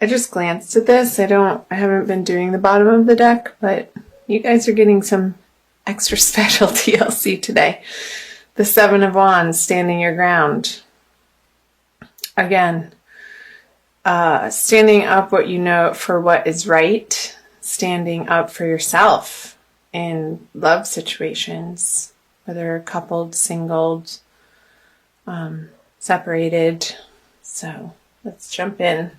I just glanced at this. I haven't been doing the bottom of the deck, but you guys are getting some extra special TLC today. The Seven of Wands, standing your ground. Again, standing up what you know for what is right, standing up for yourself in love situations, whether coupled, singled, separated. So let's jump in.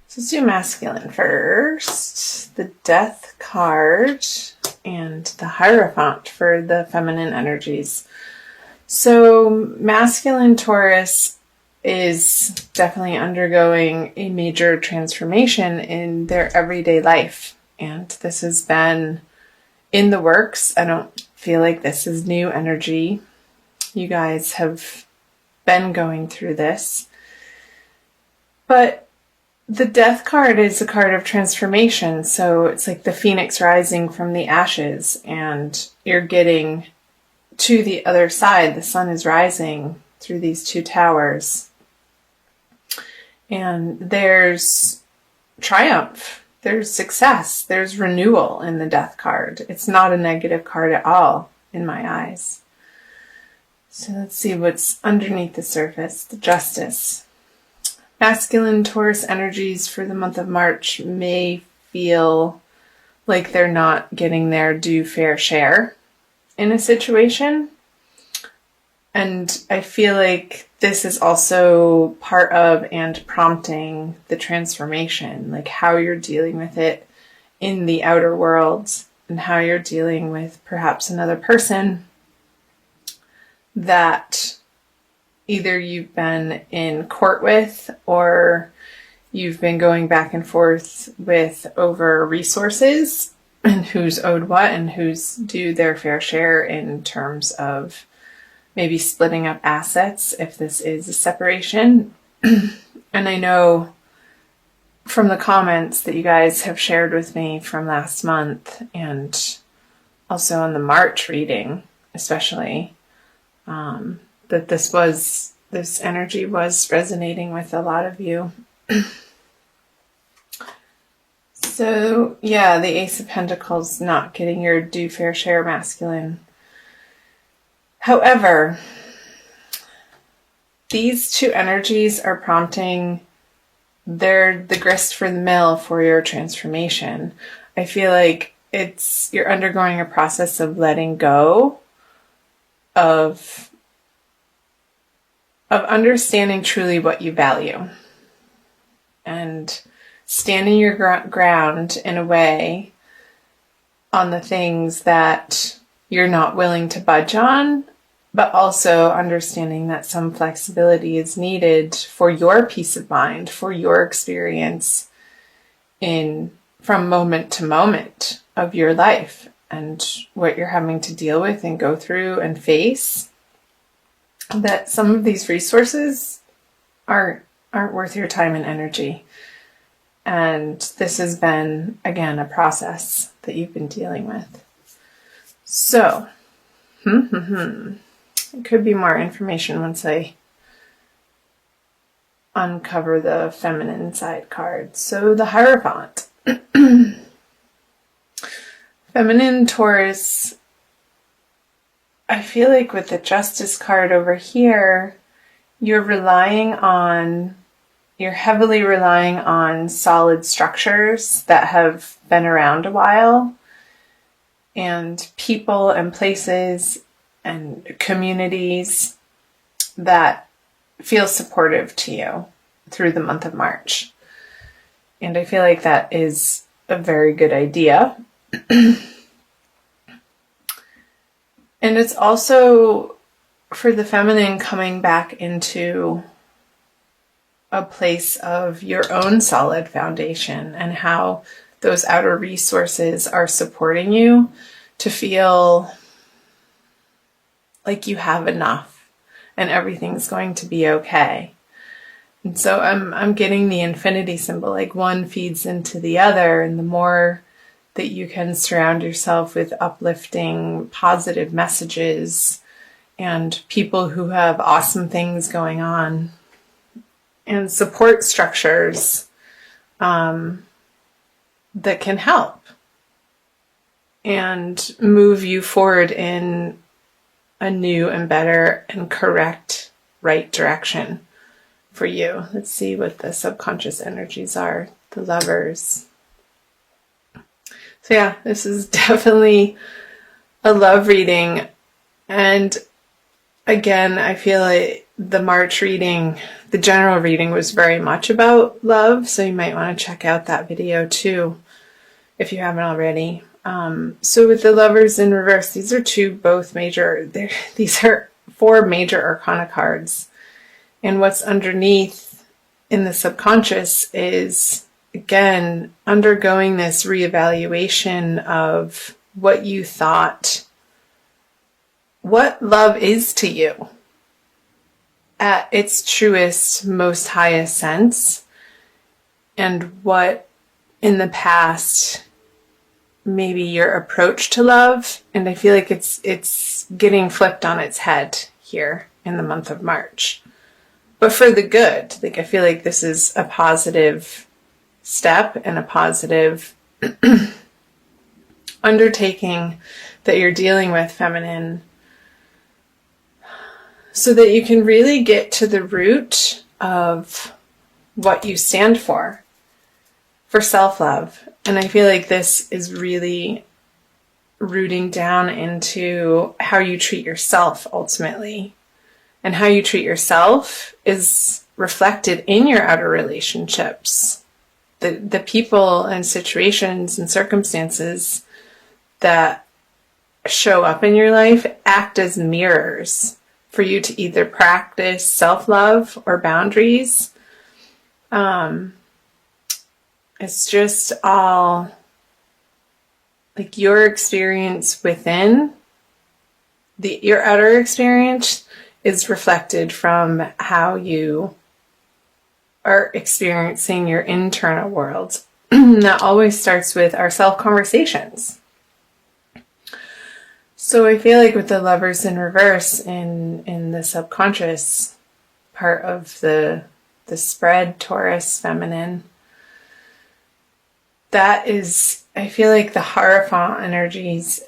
So let's do masculine first. The Death card and the Hierophant for the feminine energies. So masculine Taurus is definitely undergoing a major transformation in their everyday life. And this has been in the works. I don't feel like this is new energy. You guys have been going through this. But the Death card is a card of transformation. So it's like the phoenix rising from the ashes, and you're getting to the other side. The sun is rising through these two towers. And there's triumph. There's success. There's renewal in the Death card. It's not a negative card at all in my eyes. So let's see what's underneath the surface. The Justice. Masculine Taurus energies for the month of March may feel like they're not getting their due fair share in a situation. And I feel like this is also part of and prompting the transformation, like how you're dealing with it in the outer world and how you're dealing with perhaps another person that either you've been in court with or you've been going back and forth with over resources and who's owed what and who's due their fair share in terms of maybe splitting up assets if this is a separation. And I know from the comments that you guys have shared with me from last month and also on the March reading especially, that this energy was resonating with a lot of you. So yeah, the Ace of Pentacles, not getting your due fair share, masculine. However, these two energies are prompting, they're the grist for the mill for your transformation. I feel like you're undergoing a process of letting go of understanding truly what you value and standing your ground in a way on the things that you're not willing to budge on, but also understanding that some flexibility is needed for your peace of mind, for your experience from moment to moment of your life and what you're having to deal with and go through and face. That some of these resources aren't worth your time and energy. And this has been, again, a process that you've been dealing with. So, it could be more information once I uncover the feminine side card. So the Hierophant. Feminine Taurus, I feel like with the Justice card over here, you're heavily relying on solid structures that have been around a while, and people and places and communities that feel supportive to you through the month of March. And I feel like that is a very good idea. And it's also for the feminine coming back into a place of your own solid foundation and how those outer resources are supporting you to feel like you have enough and everything's going to be okay. And so I'm getting the infinity symbol, like one feeds into the other, and the more that you can surround yourself with uplifting, positive messages and people who have awesome things going on, and support structures that can help and move you forward in a new and better and correct right direction for you. Let's see what the subconscious energies are. The Lovers. So yeah, this is definitely a love reading. And again, I feel like the March reading, the general reading, was very much about love. So you might want to check out that video too, if you haven't already. So with the Lovers in reverse, these are these are 4 major arcana cards. And what's underneath in the subconscious is, again, undergoing this reevaluation of what you thought, what love is to you at its truest, most highest sense, and what in the past maybe your approach to love. And I feel like it's getting flipped on its head here in the month of March, but for the good. Like, I feel like this is a positive step and a positive undertaking that you're dealing with, feminine, so that you can really get to the root of what you stand for self-love. And I feel like this is really rooting down into how you treat yourself ultimately. And how you treat yourself is reflected in your outer relationships. The people and situations and circumstances that show up in your life act as mirrors for you to either practice self-love or boundaries. It's just all like your experience within, your outer experience is reflected from how you are experiencing your internal world. That always starts with our self-conversations. So I feel like with the Lovers in reverse in the subconscious part of the spread, Taurus, feminine, that is, I feel like the Hierophant energies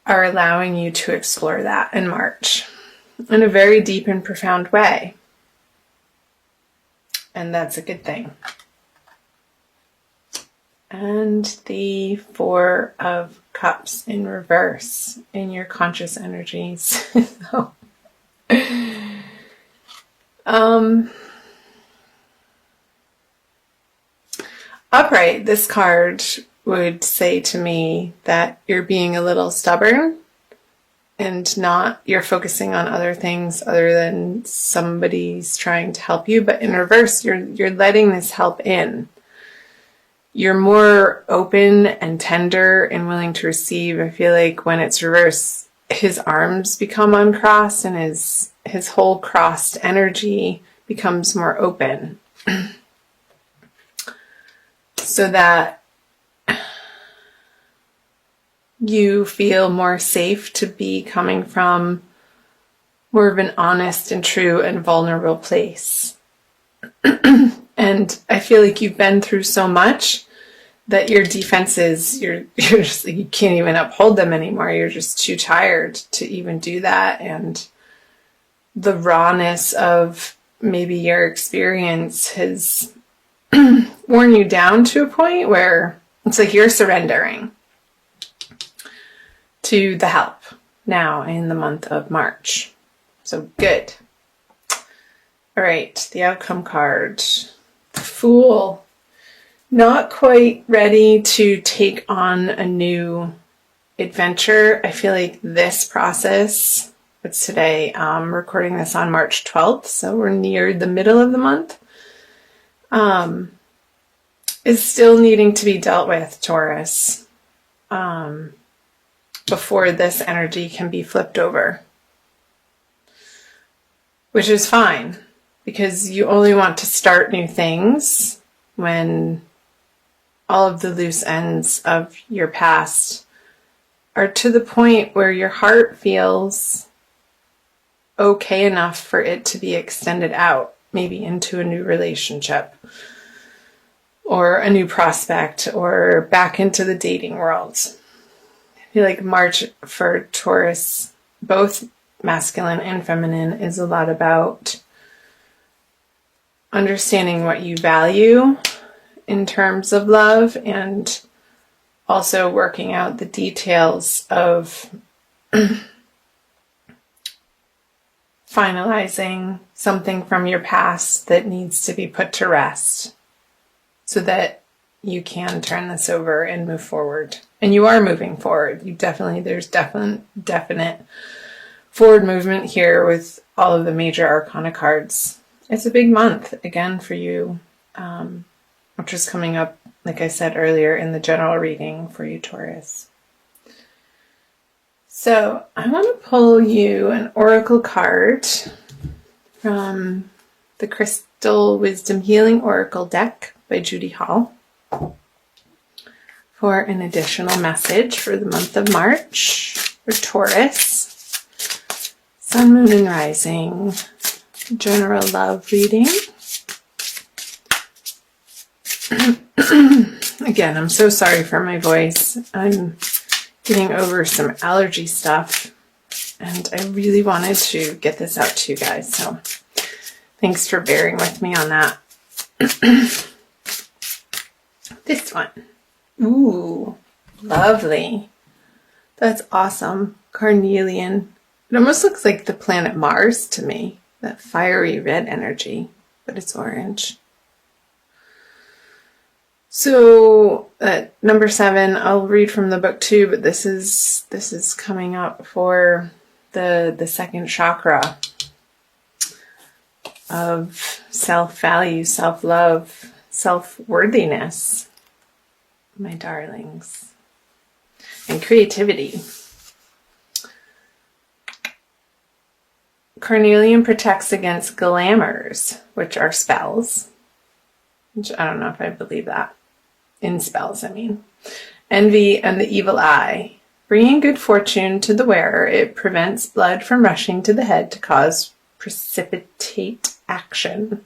are allowing you to explore that in March in a very deep and profound way. And that's a good thing. And the 4 of Cups in reverse in your conscious energies. So, upright, this card would say to me that you're being a little stubborn and you're focusing on other things other than somebody's trying to help you. But in reverse, you're letting this help in. You're more open and tender and willing to receive. I feel like when it's reverse, his arms become uncrossed and his whole crossed energy becomes more open. So that you feel more safe to be coming from more of an honest and true and vulnerable place. And I feel like you've been through so much that your defenses, you're just like, you can't even uphold them anymore. You're just too tired to even do that. And the rawness of maybe your experience has worn you down to a point where it's like you're surrendering to the help now in the month of March. So good. All right, the outcome card. The Fool. Not quite ready to take on a new adventure. I feel like this process, it's today, I'm recording this on March 12th, so we're near the middle of the month, is still needing to be dealt with, Taurus, before this energy can be flipped over. Which is fine, because you only want to start new things when all of the loose ends of your past are to the point where your heart feels okay enough for it to be extended out. maybe into a new relationship or a new prospect or back into the dating world. I feel like March for Taurus, both masculine and feminine, is a lot about understanding what you value in terms of love and also working out the details of finalizing something from your past that needs to be put to rest so that you can turn this over and move forward. And you are moving forward. There's definite forward movement here with all of the major arcana cards. It's a big month again for you, which is coming up, like I said earlier, in the general reading for you, Taurus. So I want to pull you an oracle card from the Crystal Wisdom Healing Oracle deck by Judy Hall for an additional message for the month of March for Taurus. Sun, Moon, and Rising. General love reading. Again, I'm so sorry for my voice. I'm getting over some allergy stuff, and I really wanted to get this out to you guys, so thanks for bearing with me on that. This one. Ooh, lovely. That's awesome. Carnelian. It almost looks like the planet Mars to me. That fiery red energy, but it's orange. So number 7, I'll read from the book too, but this is coming up for the second chakra of self-value, self-love, self-worthiness, my darlings, and creativity. Carnelian protects against glamours, which are spells, which I don't know if I believe that. In spells, I mean. Envy and the evil eye. Bringing good fortune to the wearer, it prevents blood from rushing to the head to cause precipitate action.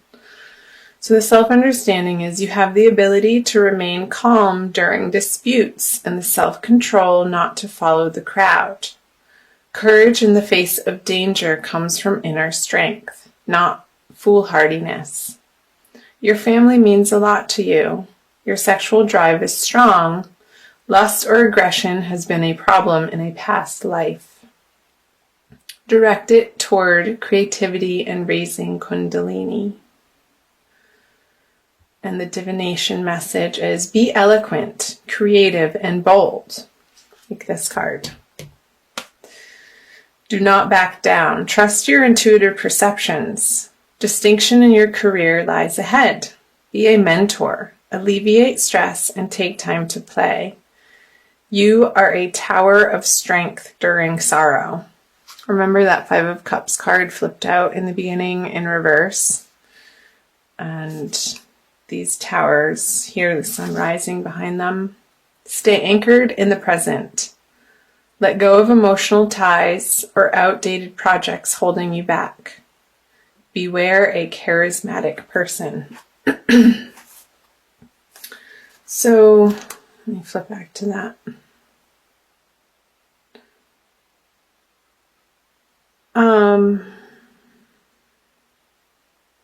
So the self-understanding is you have the ability to remain calm during disputes and the self-control not to follow the crowd. Courage in the face of danger comes from inner strength, not foolhardiness. Your family means a lot to you. Your sexual drive is strong. Lust or aggression has been a problem in a past life. Direct it toward creativity and raising Kundalini. And the divination message is be eloquent, creative, and bold. Like this card. Do not back down. Trust your intuitive perceptions. Distinction in your career lies ahead. Be a mentor. Alleviate stress and take time to play. You are a tower of strength during sorrow. Remember that 5 of Cups card flipped out in the beginning in reverse? And these towers, here the sun rising behind them. Stay anchored in the present. Let go of emotional ties or outdated projects holding you back. Beware a charismatic person. So, let me flip back to that.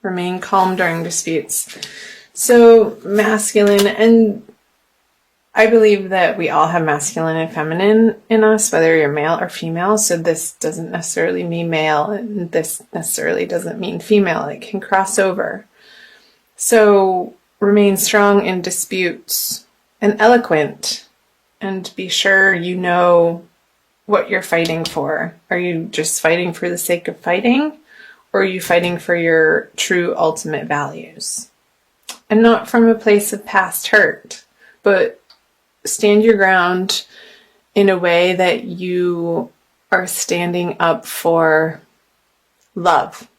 Remain calm during disputes. So, masculine, and I believe that we all have masculine and feminine in us, whether you're male or female. So this doesn't necessarily mean male, and this necessarily doesn't mean female. It can cross over. So remain strong in disputes and eloquent, and be sure you know what you're fighting for. Are you just fighting for the sake of fighting, or are you fighting for your true ultimate values? And not from a place of past hurt, but stand your ground in a way that you are standing up for love